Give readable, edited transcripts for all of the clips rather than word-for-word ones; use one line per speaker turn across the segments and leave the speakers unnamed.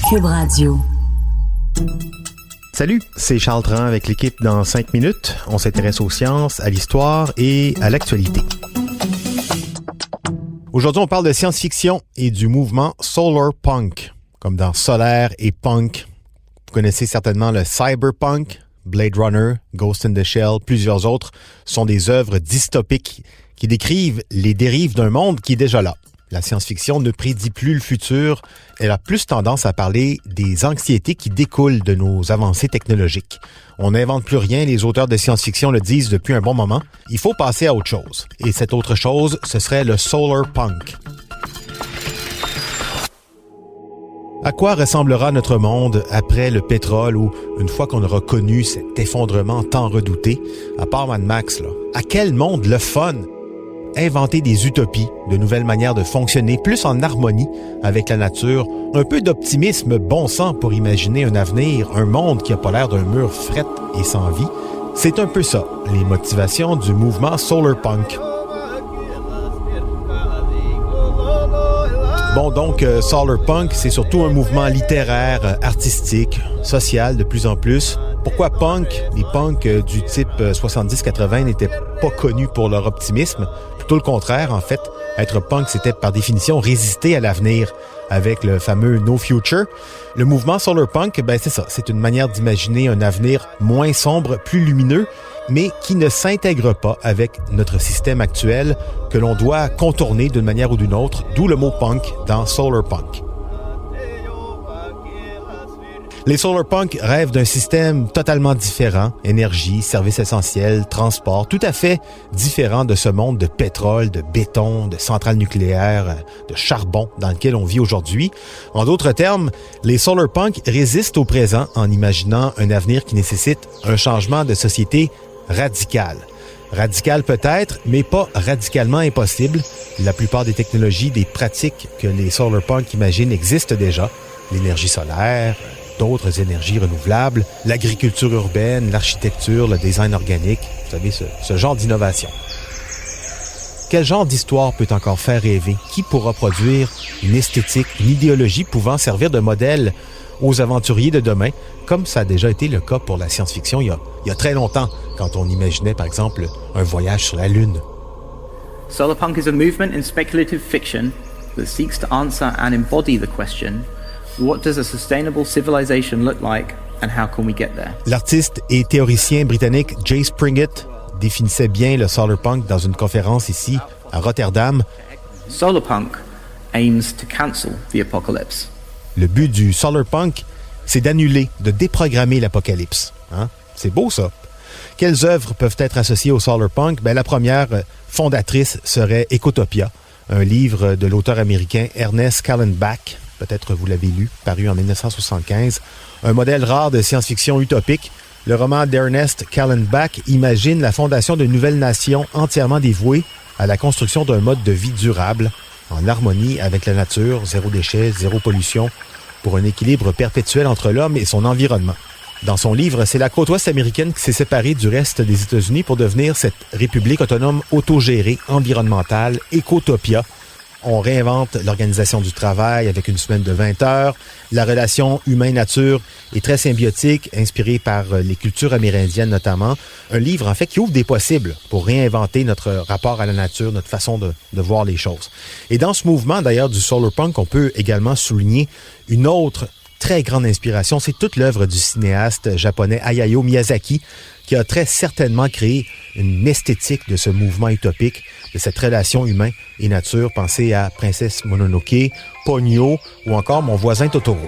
Cube Radio.
Salut, c'est Charles Tran avec l'équipe dans 5 minutes. On s'intéresse aux sciences, à l'histoire et à l'actualité. Aujourd'hui, on parle de science-fiction et du mouvement Solar Punk, comme dans solaire et punk. Vous connaissez certainement le cyberpunk, Blade Runner, Ghost in the Shell, plusieurs autres sont des œuvres dystopiques qui décrivent les dérives d'un monde qui est déjà là. La science-fiction ne prédit plus le futur, elle a plus tendance à parler des anxiétés qui découlent de nos avancées technologiques. On n'invente plus rien, les auteurs de science-fiction le disent depuis un bon moment. Il faut passer à autre chose. Et cette autre chose, ce serait le solar punk. À quoi ressemblera notre monde après le pétrole ou une fois qu'on aura connu cet effondrement tant redouté? À part Mad Max, là. À quel monde le fun? Inventer des utopies, de nouvelles manières de fonctionner, plus en harmonie avec la nature, un peu d'optimisme bon sang pour imaginer un avenir, un monde qui n'a pas l'air d'un mur fret et sans vie. C'est un peu ça, les motivations du mouvement Solar Punk. Bon, donc, Solar Punk, c'est surtout un mouvement littéraire, artistique, social de plus en plus. Pourquoi punk? Les punks du type 70-80 n'étaient pas connus pour leur optimisme. Plutôt le contraire, en fait. Être punk, c'était par définition résister à l'avenir avec le fameux No Future. Le mouvement Solar Punk, ben c'est ça. C'est une manière d'imaginer un avenir moins sombre, plus lumineux, mais qui ne s'intègre pas avec notre système actuel que l'on doit contourner d'une manière ou d'une autre, d'où le mot punk dans Solar Punk. Les solarpunk rêvent d'un système totalement différent, énergie, services essentiels, transport, tout à fait différent de ce monde de pétrole, de béton, de centrales nucléaires, de charbon dans lequel on vit aujourd'hui. En d'autres termes, les solarpunk résistent au présent en imaginant un avenir qui nécessite un changement de société radical. Radical peut-être, mais pas radicalement impossible. La plupart des technologies, des pratiques que les solarpunk imaginent existent déjà. L'énergie solaire, d'autres énergies renouvelables, l'agriculture urbaine, l'architecture, le design organique, vous savez, ce genre d'innovation. Quel genre d'histoire peut encore faire rêver? Qui pourra produire une esthétique, une idéologie pouvant servir de modèle aux aventuriers de demain, comme ça a déjà été le cas pour la science-fiction il y a très longtemps, quand on imaginait, par exemple, un voyage sur la Lune.
Solarpunk is a movement in speculative fiction that seeks to answer and embody the question: what does a sustainable civilization look like and how can we get there?
L'artiste et théoricien britannique Jay Springett définissait bien le solarpunk dans une conférence ici à Rotterdam.
Solarpunk aims to cancel the apocalypse.
Le but du solarpunk, c'est d'annuler, de déprogrammer l'apocalypse. Hein? C'est beau ça. Quelles œuvres peuvent être associées au solarpunk? Ben, la première fondatrice serait Ecotopia, un livre de l'auteur américain Ernest Callenbach. Peut-être vous l'avez lu, paru en 1975. Un modèle rare de science-fiction utopique. Le roman d'Ernest Callenbach imagine la fondation d'une nouvelle nation entièrement dévouée à la construction d'un mode de vie durable, en harmonie avec la nature, zéro déchet, zéro pollution, pour un équilibre perpétuel entre l'homme et son environnement. Dans son livre, c'est la côte ouest américaine qui s'est séparée du reste des États-Unis pour devenir cette république autonome autogérée, environnementale, Ecotopia. On réinvente l'organisation du travail avec une semaine de 20 heures. La relation humain-nature est très symbiotique, inspirée par les cultures amérindiennes notamment. Un livre, en fait, qui ouvre des possibles pour réinventer notre rapport à la nature, notre façon de voir les choses. Et dans ce mouvement, d'ailleurs, du solarpunk, on peut également souligner une autre très grande inspiration. C'est toute l'œuvre du cinéaste japonais Hayao Miyazaki, qui a très certainement créé une esthétique de ce mouvement utopique, de cette relation humain et nature. Pensez à Princesse Mononoke, Ponyo ou encore Mon voisin Totoro.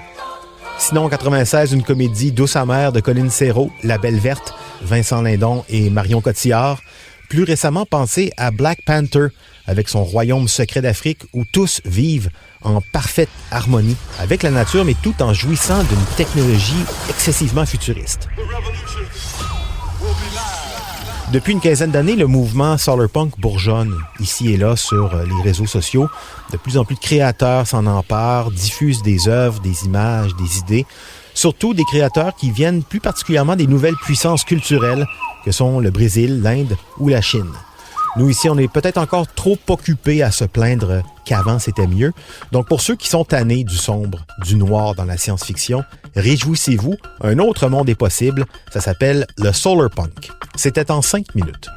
Sinon, en 96, une comédie douce amère de Colin Serrault, La Belle Verte, Vincent Lindon et Marion Cotillard. Plus récemment, pensez à Black Panther, avec son royaume secret d'Afrique où tous vivent en parfaite harmonie avec la nature, mais tout en jouissant d'une technologie excessivement futuriste. Depuis une quinzaine d'années, le mouvement solarpunk bourgeonne ici et là sur les réseaux sociaux. De plus en plus de créateurs s'en emparent, diffusent des œuvres, des images, des idées. Surtout des créateurs qui viennent plus particulièrement des nouvelles puissances culturelles que sont le Brésil, l'Inde ou la Chine. Nous, ici, on est peut-être encore trop occupés à se plaindre qu'avant, c'était mieux. Donc, pour ceux qui sont tannés du sombre, du noir dans la science-fiction, réjouissez-vous, un autre monde est possible. Ça s'appelle le Solarpunk. C'était en 5 minutes.